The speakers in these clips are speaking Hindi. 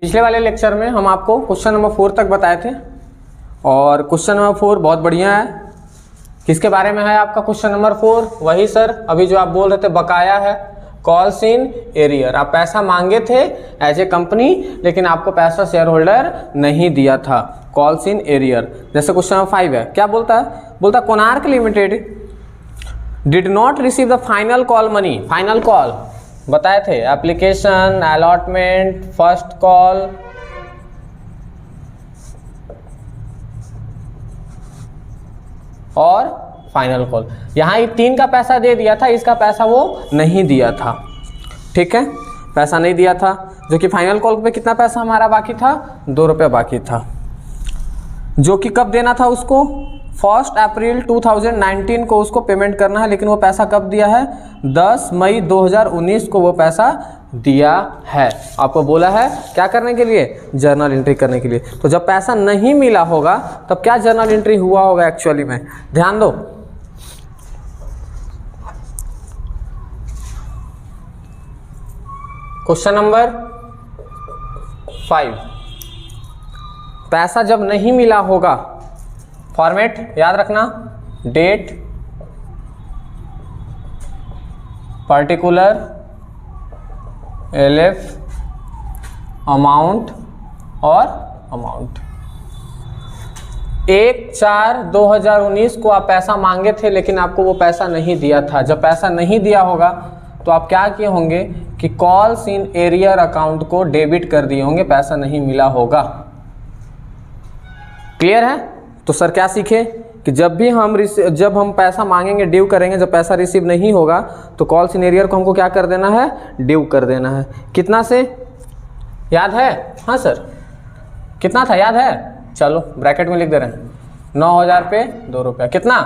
पिछले वाले लेक्चर में हम आपको क्वेश्चन नंबर 4 तक बताए थे और क्वेश्चन नंबर 4 बहुत बढ़िया है। किसके बारे में है आपका क्वेश्चन नंबर 4? वही सर अभी जो आप बोल रहे थे बकाया है, कॉल्स इन एरियर। आप पैसा मांगे थे एज ए कंपनी लेकिन आपको पैसा शेयर होल्डर नहीं दिया था, कॉल्स इन एरियर। जैसे क्वेश्चन नंबर 5 है, क्या बोलता है? बोलता Konark limited did not receive the final call money. Final call बताए थे, एप्लीकेशन, अलॉटमेंट, फर्स्ट कॉल, और फाइनल कॉल। यहां ये 3 का पैसा दे दिया था, इसका पैसा वो नहीं दिया था। ठीक है, पैसा नहीं दिया था, जो कि फाइनल कॉल पे कितना पैसा हमारा बाकी था? 2 रुपये बाकी था, जो कि कब देना था उसको? 1 अप्रैल 2019 को उसको पेमेंट करना है। लेकिन वो पैसा कब दिया है? 10 मई 2019 को वो पैसा दिया है। आपको बोला है क्या करने के लिए? जर्नल एंट्री करने के लिए। तो जब पैसा नहीं मिला होगा तब क्या जर्नल एंट्री हुआ होगा एक्चुअली में? ध्यान दो, क्वेश्चन नंबर 5, पैसा जब नहीं मिला होगा, फॉर्मेट याद रखना, डेट, पर्टिकुलर, एलएफ, अमाउंट और अमाउंट। 1/4/2019 को आप पैसा मांगे थे लेकिन आपको वो पैसा नहीं दिया था। जब पैसा नहीं दिया होगा तो आप क्या किए होंगे कि कॉल्स इन एरियर अकाउंट को डेबिट कर दिए होंगे, पैसा नहीं मिला होगा। क्लियर है? तो सर क्या सीखे कि जब भी हम पैसा मांगेंगे, ड्यू करेंगे, जब पैसा रिसीव नहीं होगा तो कॉल्स इन एरियर को हमको क्या कर देना है? ड्यू कर देना है। कितना से याद है? हाँ सर, कितना था याद है? चलो ब्रैकेट में लिख दे रहे हैं, 9,000 पे 2 रुपया, कितना?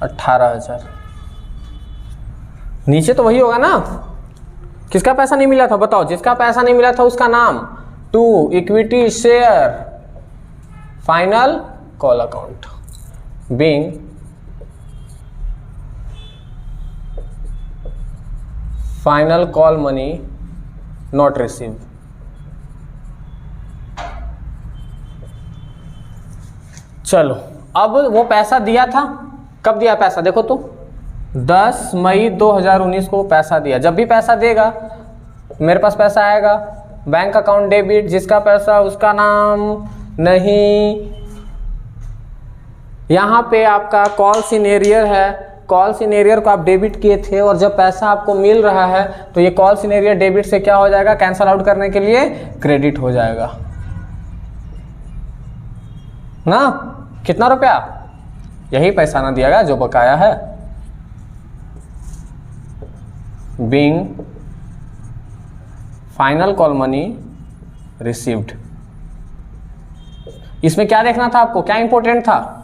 18,000। नीचे तो वही होगा ना। किसका पैसा नहीं मिला था बताओ? जिसका पैसा नहीं मिला था उसका नाम, to equity share final call account being final call money not receive. चलो अब वो पैसा दिया था, कब दिया पैसा? देखो तो 10 मई 2019 को पैसा दिया। जब भी पैसा देगा मेरे पास पैसा आएगा, बैंक अकाउंट डेबिट, जिसका पैसा उसका नाम नहीं। यहाँ पे आपका कॉल्स इन एरियर है, कॉल्स इन एरियर को आप डेबिट किए थे और जब पैसा आपको मिल रहा है तो ये कॉल्स इन एरियर डेबिट से क्या हो जाएगा? कैंसल आउट करने के लिए क्रेडिट हो जाएगा ना। कितना रुपया? यही पैसा ना दिया गया जो बकाया है। Being final call money received. इसमें क्या देखना था आपको? क्या इंपॉर्टेंट था?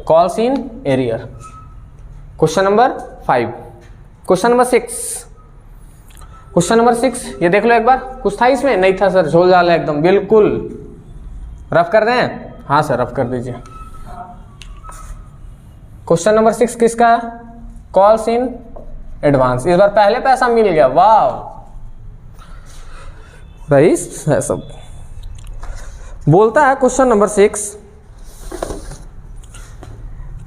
Calls in arrear. Question number 5। Question number 6, question number 6 ये देख लो एक बार। कुछ था इसमें? नहीं था सर, झोल झाल है एकदम, बिल्कुल। रफ कर दें? हाँ सर रफ कर दीजिए। क्वेश्चन नंबर 6 किसका है? Calls in advance. इस बार पहले पैसा मिल गया, वाह राइस है सब। बोलता है क्वेश्चन नंबर 6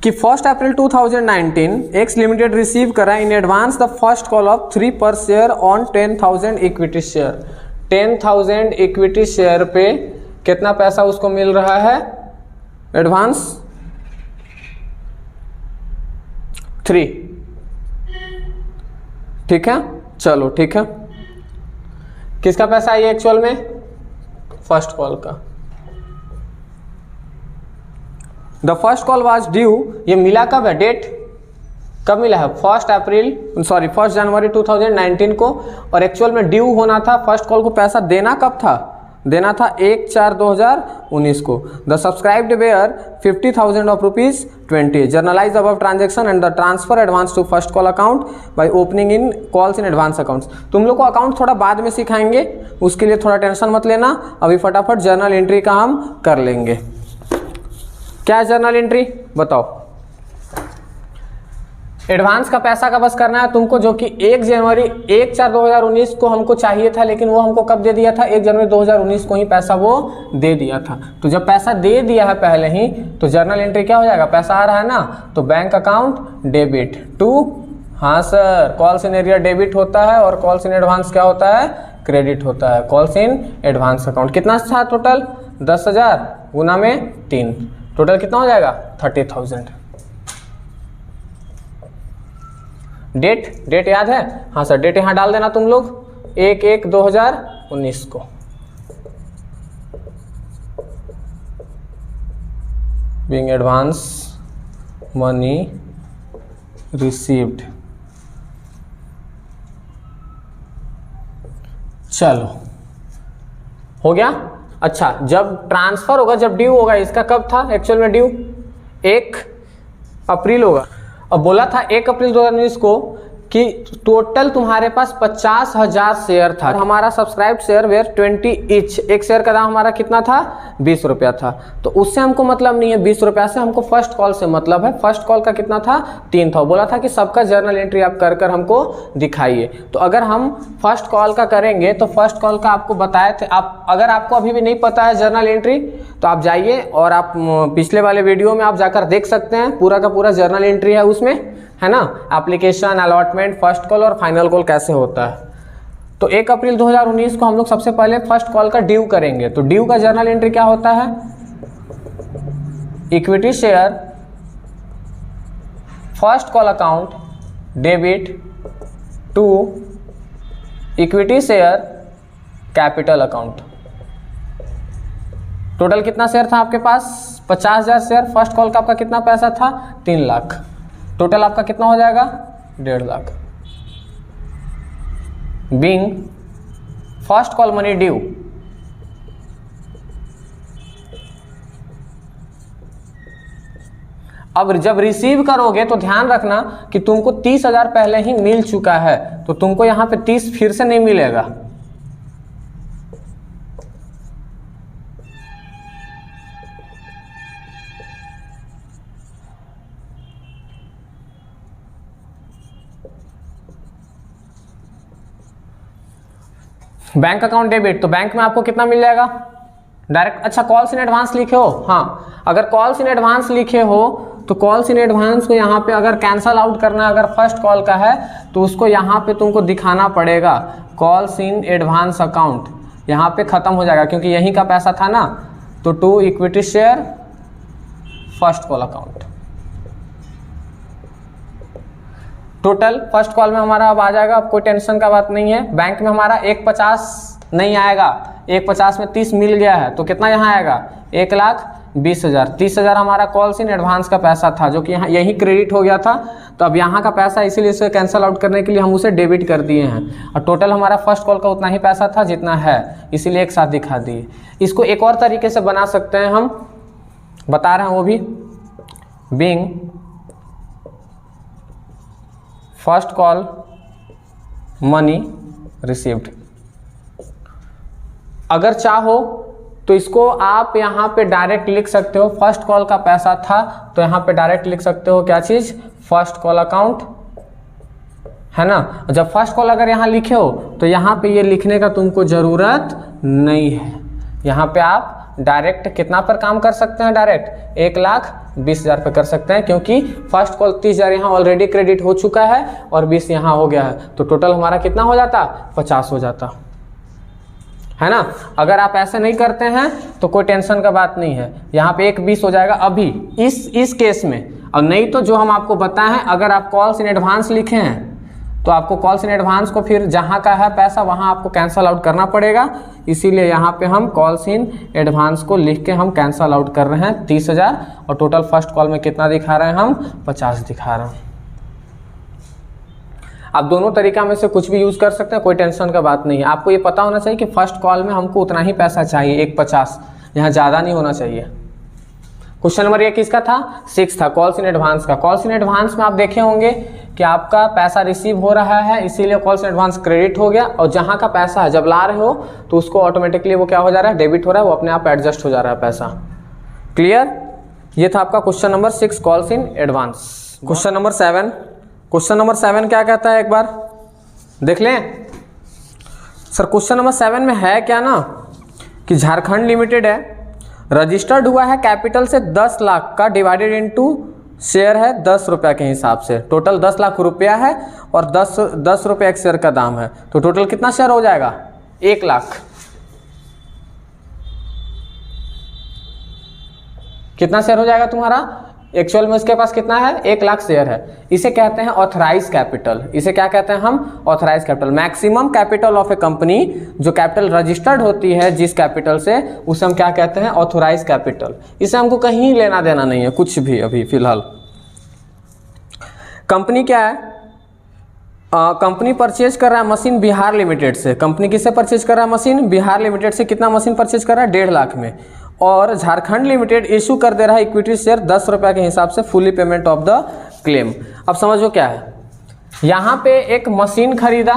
कि 1 अप्रैल 2019 एक्स लिमिटेड रिसीव करा in advance the first call of 3 पर share on 10,000 equity share. 10,000 equity share पे कितना पैसा उसको मिल रहा है? एडवांस 3। ठीक है, चलो ठीक है। किसका पैसा है ये एक्चुअल में? फर्स्ट कॉल का। The first call was due, ये मिला कब है? डेट कब मिला है? 1 जनवरी 2019 को। और एक्चुअल में ड्यू होना था, फर्स्ट कॉल को पैसा देना कब था? देना था 1/4/2019 को। The subscribed were 50,000 of ₹20। Journalise above transaction and the transfer advance to first call account by opening in calls in advance accounts. तुम लोग को अकाउंट थोड़ा बाद में सिखाएंगे, उसके लिए थोड़ा टेंशन मत लेना। अभी फटाफट जर्नल एंट्री का हम कर लेंगे। क्या है जर्नल एंट्री बताओ? एडवांस का पैसा का बस करना है तुमको, जो कि 1/4/2019 को हमको चाहिए था, लेकिन वो हमको कब दे दिया था, 1 जनवरी 2019 को ही पैसा वो दे दिया था। तो जब पैसा दे दिया है पहले ही, तो जर्नल एंट्री क्या हो जाएगा, पैसा आ रहा है ना, तो बैंक अकाउंट डेबिट टू, हाँ sir, calls in area debit होता है और कॉल्स इन एडवांस क्या होता है, क्रेडिट होता है। कॉल्स इन एडवांस अकाउंट कितना था टोटल, 10,000 गुना में 3, टोटल कितना हो जाएगा 30,000। डेट याद है, हाँ सर, डेट यहाँ डाल देना तुम लोग, 1/1/2019 को। Being advance money received. चलो हो गया। अच्छा, जब ट्रांसफर होगा, जब ड्यू होगा, इसका कब था एक्चुअल में ड्यू, 1 अप्रैल होगा। अब बोला था 1 अप्रैल 2019 को कि टोटल तुम्हारे पास 50,000 शेयर था। हमारा सब्सक्राइब्ड शेयर वेयर 20 ईच, एक शेयर का दाम हमारा कितना था, 20 रुपया था। तो उससे हमको मतलब नहीं है 20 रुपया से, हमको फर्स्ट कॉल से मतलब है। फर्स्ट कॉल का कितना था, 3 था। बोला था कि सबका जर्नल एंट्री आप कर कर हमको दिखाइए। तो अगर हम फर्स्ट कॉल का करेंगे तो फर्स्ट कॉल का आपको बताए थे। आप अगर आपको अभी भी नहीं पता है जर्नल एंट्री, तो आप जाइए और आप पिछले वाले वीडियो में आप जाकर देख सकते हैं, पूरा का पूरा जर्नल एंट्री है उसमें, है ना, एप्लीकेशन, अलॉटमेंट, फर्स्ट कॉल और फाइनल कॉल कैसे होता है। तो 1 अप्रैल 2019 को हम लोग सबसे पहले फर्स्ट कॉल का ड्यू करेंगे। तो ड्यू का जर्नल एंट्री क्या होता है, equity share first call account debit to equity share capital account. Total कितना शेयर था आपके पास, 50,000 शेयर। फर्स्ट कॉल का आपका कितना पैसा था, 3 लाख। टोटल आपका कितना हो जाएगा, 1.5 lakh. Being first call money due, अब जब रिसीव करोगे तो ध्यान रखना कि तुमको 30,000 पहले ही मिल चुका है, तो तुमको यहां पे 30 फिर से नहीं मिलेगा। बैंक अकाउंट डेबिट, तो बैंक में आपको कितना मिल जाएगा डायरेक्ट। अच्छा, कॉल्स इन एडवांस लिखे हो, हाँ, अगर कॉल्स इन एडवांस लिखे हो तो कॉल्स इन एडवांस को यहाँ पे अगर कैंसल आउट करना, अगर फर्स्ट कॉल का है तो उसको यहाँ पे तुमको दिखाना पड़ेगा कॉल्स इन एडवांस अकाउंट, यहाँ पे खत्म हो जाएगा क्योंकि यहीं का पैसा था ना। तो to equity share first call account. Total first call में हमारा अब आ जाएगा, अब कोई टेंशन का बात नहीं है। बैंक में हमारा 150 नहीं आएगा, 150 में 30 मिल गया है, तो कितना यहाँ आएगा, 1,20,000। 30,000 हमारा कॉल्स इन एडवांस का पैसा था, जो कि यहाँ यही क्रेडिट हो गया था। तो अब यहाँ का पैसा, इसीलिए इसे कैंसल आउट करने के लिए हम उसे डेबिट कर दिए हैं। और टोटल हमारा फर्स्ट कॉल का उतना ही पैसा था जितना है, इसीलिए एक साथ दिखा दिए। इसको एक और तरीके से बना सकते हैं, हम बता रहे हैं वो भी, being first call money received. अगर चाहो तो इसको आप यहाँ पे डायरेक्ट लिख सकते हो, फर्स्ट कॉल का पैसा था तो यहाँ पे डायरेक्ट लिख सकते हो क्या चीज, फर्स्ट कॉल अकाउंट, है ना। जब फर्स्ट कॉल अगर यहाँ लिखे हो तो यहाँ पे ये लिखने का तुमको जरूरत नहीं है। यहाँ पे आप डायरेक्ट कितना पर काम कर सकते हैं, डायरेक्ट 1,20,000 पे कर सकते हैं, क्योंकि फर्स्ट कॉल 30,000 यहाँ ऑलरेडी क्रेडिट हो चुका है और 20 यहाँ हो गया है। तो टोटल हमारा कितना हो जाता, 50 हो जाता, है ना। अगर आप ऐसे नहीं करते हैं तो कोई टेंशन का बात नहीं है, यहाँ पे 1,20 हो जाएगा अभी इस केस में। और नहीं तो जो हम आपको बताए हैं, अगर आप कॉल्स इन एडवांस लिखे हैं तो आपको कॉल्स इन एडवांस को फिर जहाँ का है पैसा वहाँ आपको कैंसल आउट करना पड़ेगा। इसीलिए यहाँ पे हम कॉल्स इन एडवांस को लिख के हम कैंसल आउट कर रहे हैं 30,000, और टोटल फर्स्ट कॉल में कितना दिखा रहे हैं हम, 50 दिखा रहे हैं। आप दोनों तरीका में से कुछ भी यूज़ कर सकते हैं, कोई टेंशन का बात नहीं है। आपको ये पता होना चाहिए कि फर्स्ट कॉल में हमको उतना ही पैसा चाहिए, 1,50, यहाँ ज़्यादा नहीं होना चाहिए। क्वेश्चन नंबर 1 किसका था, 6 था, कॉल्स इन एडवांस का। कॉल्स इन एडवांस में आप देखे होंगे कि आपका पैसा रिसीव हो रहा है, इसीलिए कॉल्स इन एडवांस क्रेडिट हो गया, और जहाँ का पैसा है जब ला रहे हो तो उसको ऑटोमेटिकली वो क्या हो जा रहा है, डेबिट हो रहा है, वो अपने आप एडजस्ट हो जा रहा है पैसा। क्लियर। ये था आपका question number 6, calls in advance. Question number 7, question number 7 क्या कहता है, एक बार देख लें सर। क्वेश्चन नंबर 7 में है क्या ना कि झारखंड लिमिटेड है, रजिस्टर्ड हुआ है कैपिटल से 10 लाख का, डिवाइडेड इनटू शेयर है 10 रुपया के हिसाब से। टोटल 10 लाख रुपया है और 10 रुपया एक शेयर का दाम है, तो टोटल कितना शेयर हो जाएगा? 1 लाख। कितना शेयर हो जाएगा तुम्हारा? एक्चुअल में उसके पास कितना है? 1 लाख शेयर है। इसे कहते हैं ऑथराइज कैपिटल। इसे क्या कहते हैं हम? Authorise capital. Maximum capital of a company, जो कैपिटल रजिस्टर्ड होती है जिस कैपिटल से, उसे हम क्या कहते हैं? Authorise capital. इसे हमको कहीं लेना देना नहीं है कुछ भी अभी फिलहाल। कंपनी क्या है? कंपनी परचेज कर रहा है मशीन बिहार लिमिटेड से। कंपनी किससे परचेज कर रहा है? मशीन बिहार लिमिटेड से। कितना मशीन परचेज कर रहा है? 1.5 लाख में। और झारखंड लिमिटेड इशू कर दे रहा है इक्विटी शेयर 10 रुपया के हिसाब से, fully payment of the claim. अब समझो क्या है, यहाँ पे एक मशीन खरीदा।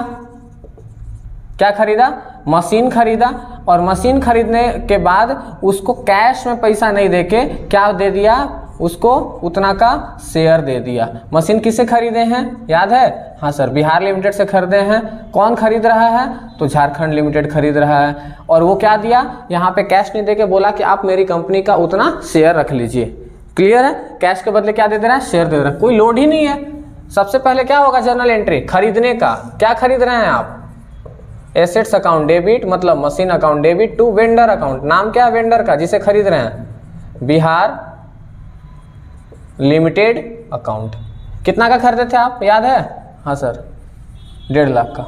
क्या खरीदा? मशीन खरीदा। और मशीन खरीदने के बाद उसको कैश में पैसा नहीं देके क्या दे दिया? उसको उतना का शेयर दे दिया। मशीन किससे खरीदे हैं याद है? हाँ सर, बिहार लिमिटेड से खरीदे हैं। कौन खरीद रहा है? तो झारखंड लिमिटेड खरीद रहा है। और वो क्या दिया? यहाँ पे कैश नहीं देके बोला कि आप मेरी कंपनी का उतना शेयर रख लीजिए। क्लियर है? कैश के बदले क्या दे दे रहा है? शेयर दे रहा है। कोई लोड ही नहीं है। सबसे पहले क्या होगा? जर्नल एंट्री खरीदने का। क्या खरीद रहे हैं आप? एसेट्स अकाउंट डेबिट, मतलब machine account debit to vendor account. नाम क्या है वेंडर का जिसे खरीद रहे हैं? Bihar limited account. कितना का खरीदे थे आप याद है? हाँ सर, 1.5 लाख का।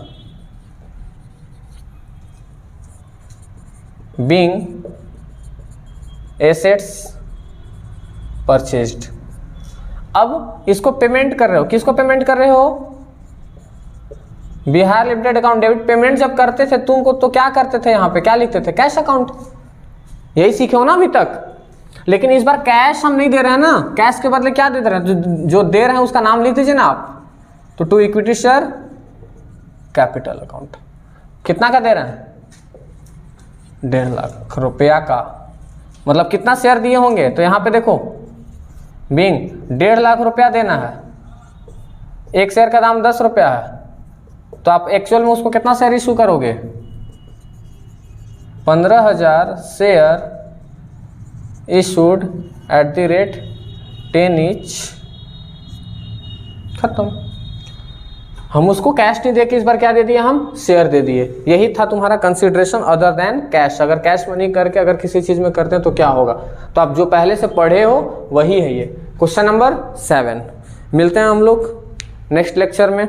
Being assets purchased. अब इसको पेमेंट कर रहे हो। किसको पेमेंट कर रहे हो? Bihar limited account debit. Payment जब करते थे तुमको तो क्या करते थे? यहाँ पे क्या लिखते थे? Cash account. यही सीखे हो ना अभी तक। लेकिन इस बार कैश हम नहीं दे रहे हैं ना, कैश के बदले क्या दे रहे हैं? जो दे रहे हैं उसका नाम लिख दीजिए ना आप। तो to equity share capital account. कितना का दे रहे हैं? 1.5 लाख रुपया का। मतलब कितना शेयर दिए होंगे? तो यहाँ पे देखो, बीइंग 1.5 लाख रुपया देना है, एक शेयर का दाम 10 रुपया है, तो आप एक्चुअल में उसको कितना शेयर इशू करोगे? 15,000 share issued at the rate 10 each. खत्म। हम उसको कैश नहीं देके इस बार क्या दे दिया? हम शेयर दे दिए। यही था तुम्हारा कंसिडरेशन अदर देन कैश। अगर कैश मनी करके अगर किसी चीज में करते हैं तो क्या होगा? तो आप जो पहले से पढ़े हो वही है ये। Question number 7। मिलते हैं हम लोग नेक्स्ट लेक्चर में।